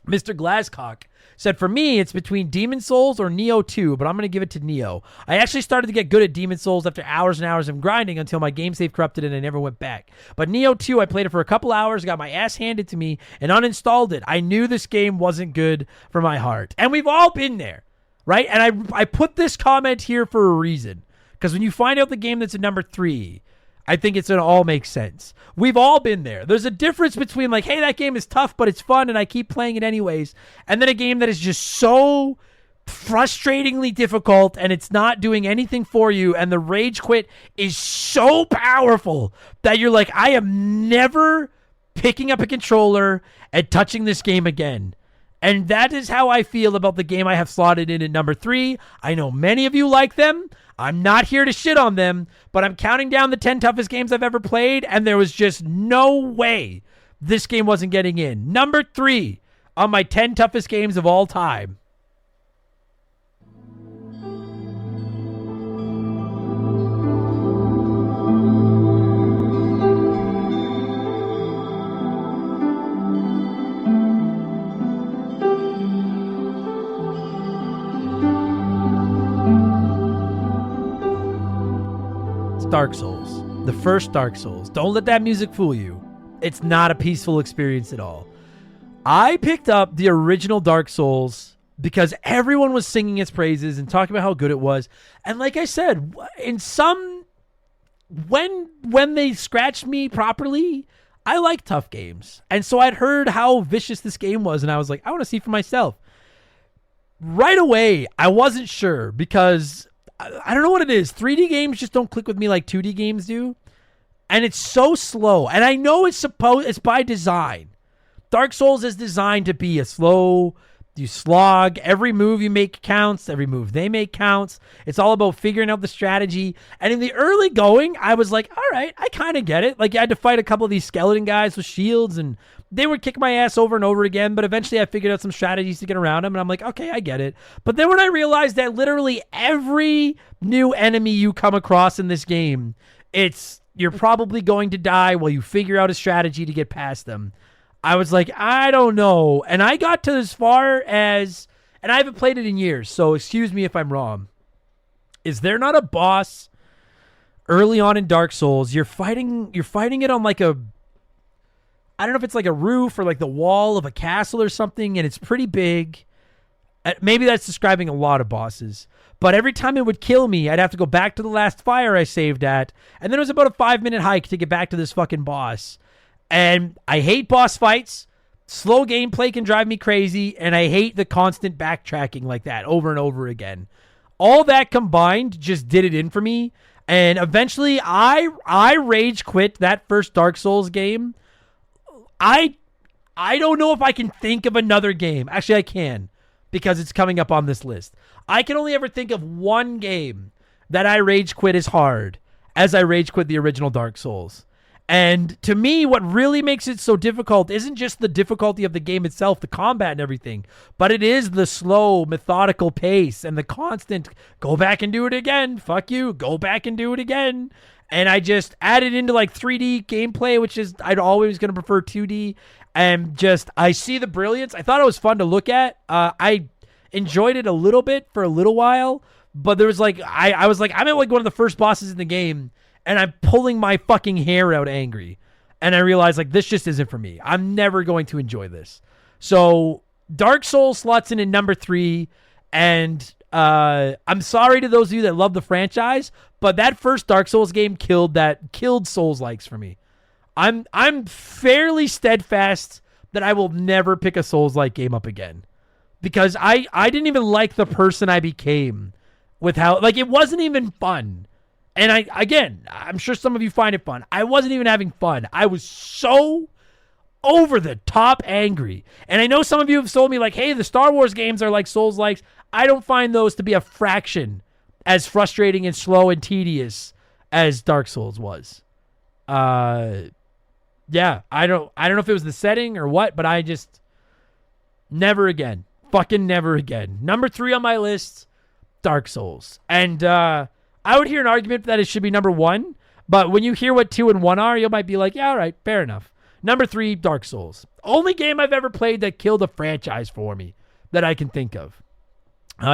Mr. Glasscock said, for me, it's between Demon Souls or Neo 2, but I'm going to give it to Neo. I actually started to get good at Demon Souls after hours and hours of grinding until my game save corrupted and I never went back. But Neo 2, I played it for a couple hours, got my ass handed to me, and uninstalled it. I knew this game wasn't good for my heart. And we've all been there. Right? And I put this comment here for a reason. Because when you find out the game that's at number 3, I think it's going to all make sense. We've all been there. There's a difference between like, hey, that game is tough, but it's fun, and I keep playing it anyways. And then a game that is just so frustratingly difficult, and it's not doing anything for you, and the rage quit is so powerful that you're like, I am never picking up a controller and touching this game again. And that is how I feel about the game I have slotted in at number 3. I know many of you like them. I'm not here to shit on them, but I'm counting down the 10 toughest games I've ever played, and there was just no way this game wasn't getting in. Number 3 on my 10 toughest games of all time. Dark Souls. The first Dark Souls. Don't let that music fool you. It's not a peaceful experience at all. I picked up the original Dark Souls because everyone was singing its praises and talking about how good it was. And like I said, in some when they scratched me properly, I like tough games. And so I'd heard how vicious this game was, and I was like, I want to see for myself. Right away, I wasn't sure because I don't know what it is. 3D games just don't click with me like 2D games do. And it's so slow. And I know it's by design. Dark Souls is designed to be a slow, you slog. Every move you make counts. Every move they make counts. It's all about figuring out the strategy. And in the early going, I was like, all right, I kind of get it. Like, I had to fight a couple of these skeleton guys with shields, and they would kick my ass over and over again. But eventually I figured out some strategies to get around them, and I'm like, okay, I get it. But then when I realized that literally every new enemy you come across in this game, you're probably going to die while you figure out a strategy to get past them. I was like, I don't know. And I got to as far as, and I haven't played it in years, so excuse me if I'm wrong. Is there not a boss early on in Dark Souls? You're fighting it on like a, I don't know if it's like a roof or like the wall of a castle or something, and it's pretty big. Maybe that's describing a lot of bosses. But every time it would kill me, I'd have to go back to the last fire I saved at. And then it was about a 5-minute hike to get back to this fucking boss. And I hate boss fights. Slow gameplay can drive me crazy. And I hate the constant backtracking like that over and over again. All that combined just did it in for me. And eventually I rage quit that first Dark Souls game. I don't know if I can think of another game. Actually, I can, because it's coming up on this list. I can only ever think of one game that I rage quit as hard as I rage quit the original Dark Souls. And to me, what really makes it so difficult isn't just the difficulty of the game itself, the combat and everything, but it is the slow, methodical pace and the constant go back and do it again. Fuck you. Go back and do it again. And I just added into like 3D gameplay, which is I'd always going to prefer 2D. And just, I see the brilliance. I thought it was fun to look at. I enjoyed it a little bit for a little while, but there was like, I was like, I'm at like one of the first bosses in the game, and I'm pulling my fucking hair out angry. And I realized like, this just isn't for me. I'm never going to enjoy this. So Dark Souls slots in at number 3. And I'm sorry to those of you that love the franchise, but that first Dark Souls game killed Souls likes for me. I'm fairly steadfast that I will never pick a Souls-like game up again, because I didn't even like the person I became with how, like, it wasn't even fun. And I'm sure some of you find it fun. I wasn't even having fun. I was so over the top angry. And I know some of you have told me like, hey, the Star Wars games are like Souls-likes. I don't find those to be a fraction as frustrating and slow and tedious as Dark Souls was. Yeah, I don't know if it was the setting or what, but I just never again. Fucking never again. Number 3 on my list, Dark Souls. And I would hear an argument that it should be number 1, but when you hear what 2 and 1 are, you might be like, yeah, all right, fair enough. Number 3, Dark Souls. Only game I've ever played that killed a franchise for me that I can think of.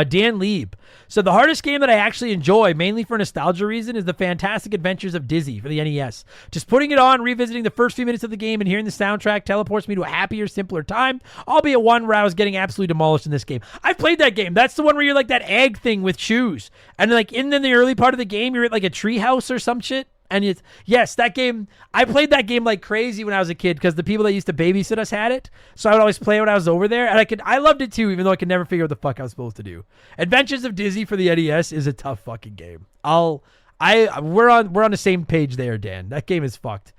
Dan Lieb. So the hardest game that I actually enjoy, mainly for nostalgia reason, is the Fantastic Adventures of Dizzy for the NES. Just putting it on, revisiting the first few minutes of the game, and hearing the soundtrack teleports me to a happier, simpler time, albeit one where I was getting absolutely demolished in this game. I've played that game. That's the one where you're like that egg thing with shoes. And like in the early part of the game, you're at like a tree house or some shit. And yes, that game, I played that game like crazy when I was a kid because the people that used to babysit us had it. So I would always play when I was over there. And I loved it too, even though I could never figure out what the fuck I was supposed to do. Adventures of Dizzy for the NES is a tough fucking game. We're on the same page there, Dan. That game is fucked.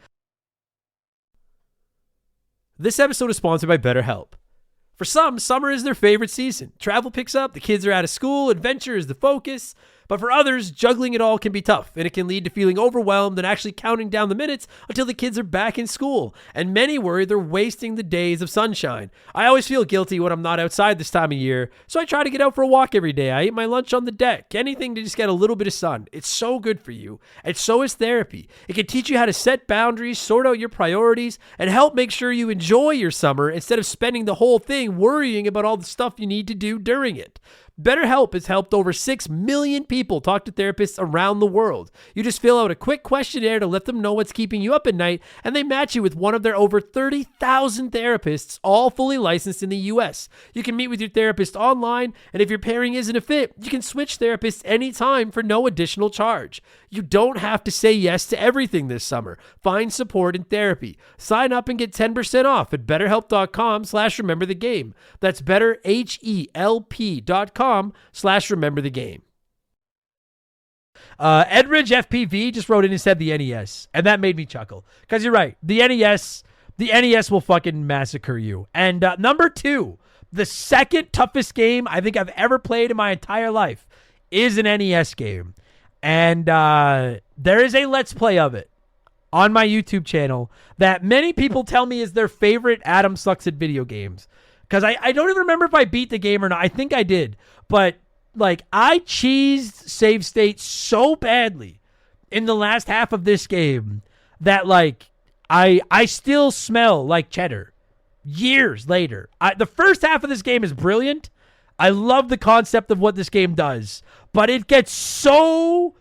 This episode is sponsored by BetterHelp. For some, summer is their favorite season. Travel picks up, the kids are out of school, adventure is the focus. But for others, juggling it all can be tough, and it can lead to feeling overwhelmed and actually counting down the minutes until the kids are back in school. And many worry they're wasting the days of sunshine. I always feel guilty when I'm not outside this time of year, so I try to get out for a walk every day. I eat my lunch on the deck, anything to just get a little bit of sun. It's so good for you, and so is therapy. It can teach you how to set boundaries, sort out your priorities, and help make sure you enjoy your summer instead of spending the whole thing worrying about all the stuff you need to do during it. BetterHelp has helped over 6 million people talk to therapists around the world. You just fill out a quick questionnaire to let them know what's keeping you up at night, and they match you with one of their over 30,000 therapists, all fully licensed in the U.S. You can meet with your therapist online, and if your pairing isn't a fit, you can switch therapists anytime for no additional charge. You don't have to say yes to everything this summer. Find support in therapy. Sign up and get 10% off at betterhelp.com/rememberthegame. That's betterhelp.com/rememberthegame. Edridge FPV just wrote in and said the NES, and that made me chuckle. Because you're right, the NES will fucking massacre you. And number 2, the second toughest game I think I've ever played in my entire life is an NES game. And there is a Let's Play of it on my YouTube channel that many people tell me is their favorite Adam Sucks at Video Games. Because I don't even remember if I beat the game or not. I think I did. But, like, I cheesed save state so badly in the last half of this game that, like, I still smell like cheddar years later. The first half of this game is brilliant. I love the concept of what this game does. But it gets so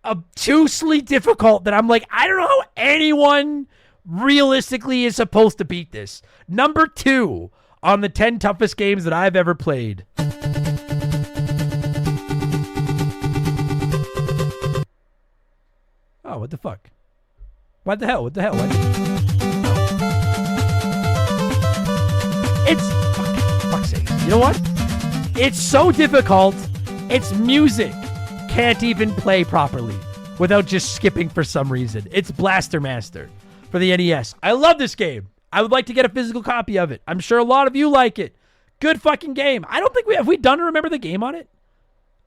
obtusely difficult that I'm like, I don't know how anyone realistically is supposed to beat this. Number 2 on the 10 toughest games that I've ever played. Oh, what the fuck? What the hell? What the hell? What? It's... fuck's sake. You know what? It's so difficult. Its music can't even play properly without just skipping for some reason. It's Blaster Master for the NES. I love this game. I would like to get a physical copy of it. I'm sure a lot of you like it. Good fucking game. I don't think have we done a Remember the Game on it?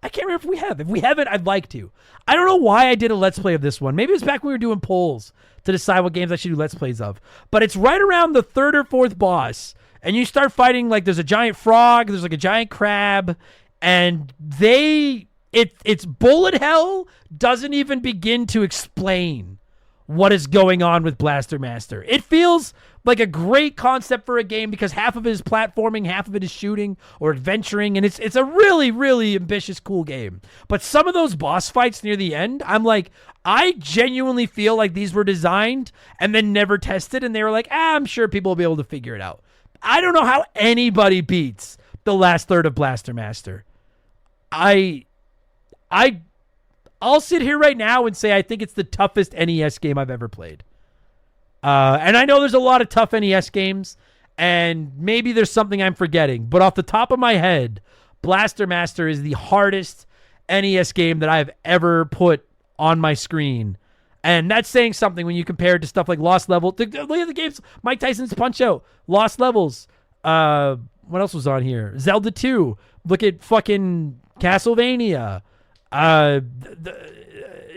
I can't remember if we have. If we haven't, I'd like to. I don't know why I did a Let's Play of this one. Maybe it was back when we were doing polls to decide what games I should do Let's Plays of. But it's right around the 3rd or 4th boss. And you start fighting, like, there's a giant frog, there's like a giant crab, and it's bullet hell doesn't even begin to explain what is going on with Blaster Master. It feels like a great concept for a game because half of it is platforming, half of it is shooting or adventuring, and it's a really, really ambitious, cool game. But some of those boss fights near the end, I'm like, I genuinely feel like these were designed and then never tested, and they were like, I'm sure people will be able to figure it out. I don't know how anybody beats the last third of Blaster Master. I'll sit here right now and say I think it's the toughest NES game I've ever played. And I know there's a lot of tough NES games, and maybe there's something I'm forgetting. But off the top of my head, Blaster Master is the hardest NES game that I've ever put on my screen. And that's saying something when you compare it to stuff like Lost Level. Look at the games. Mike Tyson's Punch-Out! Lost Levels. What else was on here? Zelda 2. Look at fucking Castlevania. The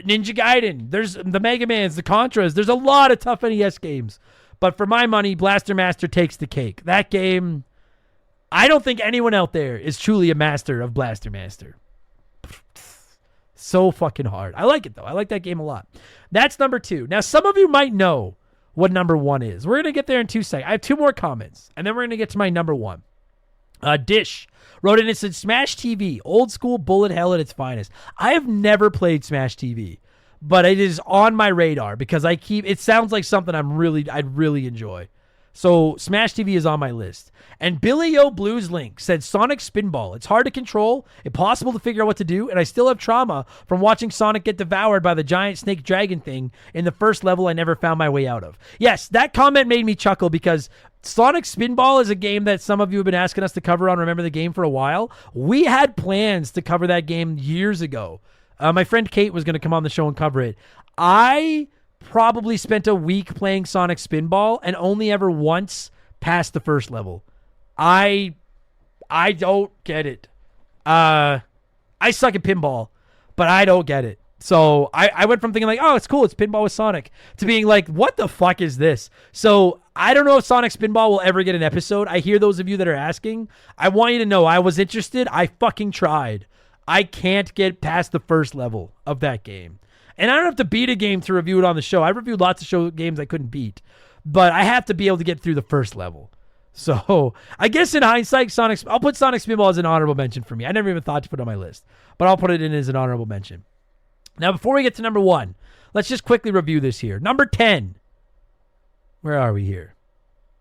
Ninja Gaiden. There's the Mega Mans, the Contras. There's a lot of tough NES games. But for my money, Blaster Master takes the cake. That game, I don't think anyone out there is truly a master of Blaster Master. So fucking hard. I like it, though. I like that game a lot. That's number 2. Now, some of you might know what number 1 is. We're going to get there in 2 seconds. I have 2 more comments, and then we're going to get to my number 1. Dish wrote in and said, Smash TV, old school bullet hell at its finest. I have never played Smash TV, but it is on my radar because it sounds like something I'd really enjoy. So Smash TV is on my list. And Billy O Blues Link said Sonic Spinball. It's hard to control, impossible to figure out what to do, and I still have trauma from watching Sonic get devoured by the giant snake dragon thing in the first level I never found my way out of. Yes, that comment made me chuckle because Sonic Spinball is a game that some of you have been asking us to cover on Remember the Game for a while. We had plans to cover that game years ago. My friend Kate was going to come on the show and cover it. I probably spent a week playing Sonic Spinball and only ever once passed the first level. I don't get it. I suck at pinball, but I don't get it. So I went from thinking like, oh, it's cool, it's pinball with Sonic, to being like, what the fuck is this? So I don't know if Sonic Spinball will ever get an episode. I hear those of you that are asking. I want you to know I was interested. I fucking tried. I can't get past the first level of that game. And I don't have to beat a game to review it on the show. I reviewed lots of games I couldn't beat. But I have to be able to get through the first level. So I guess in hindsight, I'll put Sonic Spinball as an honorable mention for me. I never even thought to put it on my list, but I'll put it in as an honorable mention. Now, before we get to number 1, let's just quickly review this here. Number 10. Where are we here?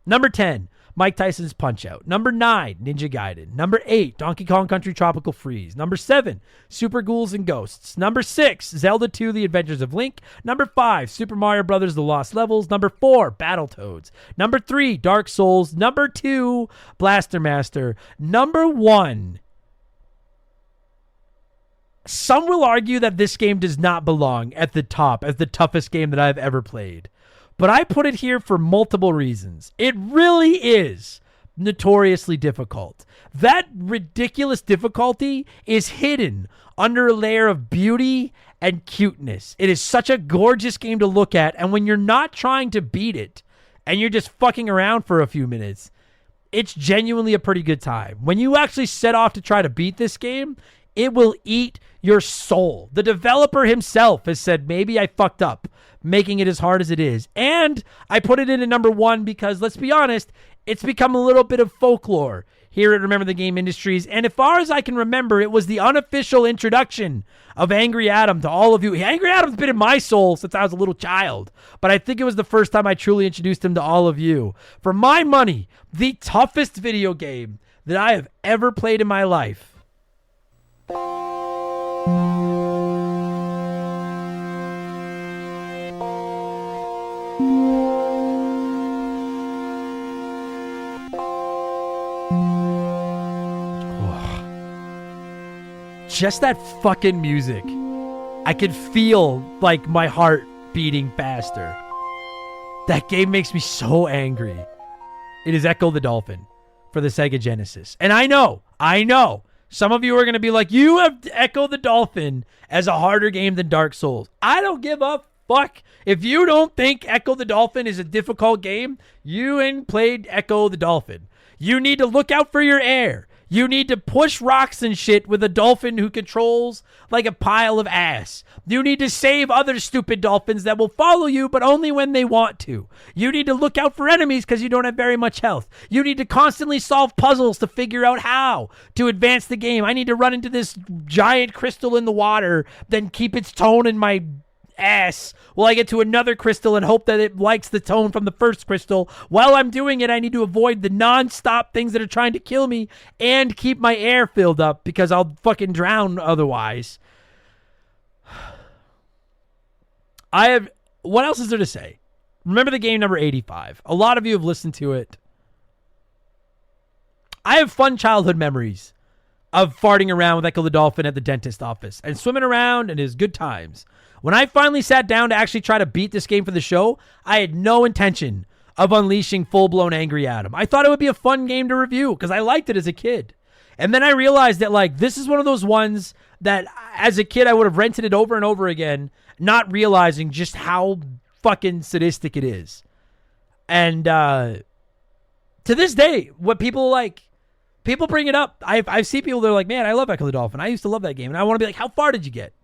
Number 10, Mike Tyson's Punch-Out. Number 9, Ninja Gaiden. Number 8, Donkey Kong Country Tropical Freeze. Number 7, Super Ghouls and Ghosts. Number 6, Zelda 2, The Adventures of Link. Number 5, Super Mario Bros. The Lost Levels. Number 4, Battletoads. Number 3, Dark Souls. Number 2, Blaster Master. Number 1, some will argue that this game does not belong at the top as the toughest game that I've ever played. But I put it here for multiple reasons. It really is notoriously difficult. That ridiculous difficulty is hidden under a layer of beauty and cuteness. It is such a gorgeous game to look at, and when you're not trying to beat it and you're just fucking around for a few minutes, it's genuinely a pretty good time. When you actually set off to try to beat this game, it will eat your soul. The developer himself has said, maybe I fucked up making it as hard as it is. And I put it in at number 1 because, let's be honest, it's become a little bit of folklore here at Remember the Game Industries. And as far as I can remember, it was the unofficial introduction of Angry Adam to all of you. Angry Adam's been in my soul since I was a little child, but I think it was the first time I truly introduced him to all of you. For my money, the toughest video game that I have ever played in my life. Just that fucking music. I could feel like my heart beating faster. That game makes me so angry. It is Echo the Dolphin for the Sega Genesis. And I know, some of you are going to be like, you have Echo the Dolphin as a harder game than Dark Souls. I don't give a fuck. If you don't think Echo the Dolphin is a difficult game, you ain't played Echo the Dolphin. You need to look out for your air. You need to push rocks and shit with a dolphin who controls like a pile of ass. You need to save other stupid dolphins that will follow you, but only when they want to. You need to look out for enemies because you don't have very much health. You need to constantly solve puzzles to figure out how to advance the game. I need to run into this giant crystal in the water, then keep its tone in my ass while I get to another crystal and hope that it likes the tone from the first crystal. While I'm doing it, I need to avoid the non-stop things that are trying to kill me and keep my air filled up because I'll fucking drown otherwise. What else is there to say? Remember the Game number 85. A lot of you have listened to it. I have fun childhood memories of farting around with Echo the Dolphin at the dentist office and swimming around, and his good times. When I finally sat down to actually try to beat this game for the show, I had no intention of unleashing full-blown Angry Adam. I thought it would be a fun game to review because I liked it as a kid. And then I realized that, like, this is one of those ones that as a kid I would have rented it over and over again, not realizing just how fucking sadistic it is. And to this day, what people like, people bring it up. I've seen people that are like, man, I love Echo the Dolphin. I used to love that game. And I want to be like, how far did you get?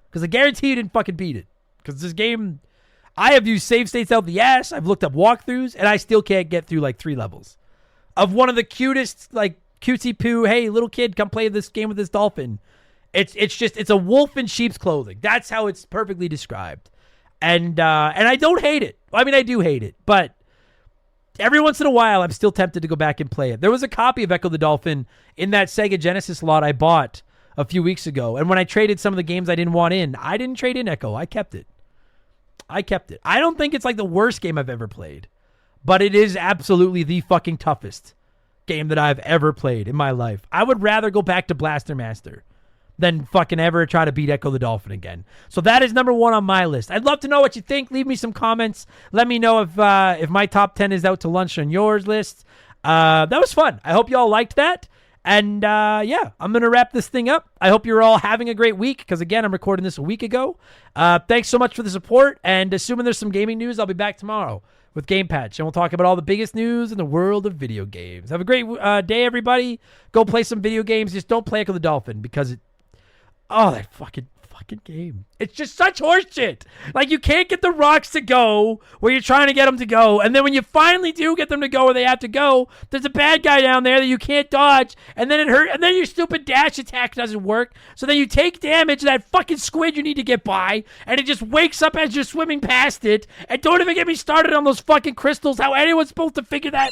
Because I guarantee you didn't fucking beat it. Because this game, I have used save states out the ass. I've looked up walkthroughs, and I still can't get through like 3 levels of one of the cutest, like, cutesy poo. Hey, little kid, come play this game with this dolphin. It's a wolf in sheep's clothing. That's how it's perfectly described. And I don't hate it. I mean, I do hate it, but every once in a while, I'm still tempted to go back and play it. There was a copy of Echo the Dolphin in that Sega Genesis lot I bought a few weeks ago. And when I traded some of the games I didn't want in, I didn't trade in Echo. I kept it. I don't think it's like the worst game I've ever played, but it is absolutely the fucking toughest game that I've ever played in my life. I would rather go back to Blaster Master than fucking ever try to beat Echo the Dolphin again. So that is number 1 on my list. I'd love to know what you think. Leave me some comments. Let me know if my top 10 is out to lunch on yours list. That was fun. I hope you all liked that. And yeah, I'm going to wrap this thing up. I hope you're all having a great week because, again, I'm recording this a week ago. Thanks so much for the support. And assuming there's some gaming news, I'll be back tomorrow with Game Patch. And we'll talk about all the biggest news in the world of video games. Have a great day, everybody. Go play some video games. Just don't play Echo the Dolphin because that fucking fucking game. It's just such horseshit. Like, you can't get the rocks to go where you're trying to get them to go, and then when you finally do get them to go where they have to go, there's a bad guy down there that you can't dodge, and then it hurt, and then your stupid dash attack doesn't work, so then you take damage, that fucking squid you need to get by, and it just wakes up as you're swimming past it, and don't even get me started on those fucking crystals, how anyone's supposed to figure that...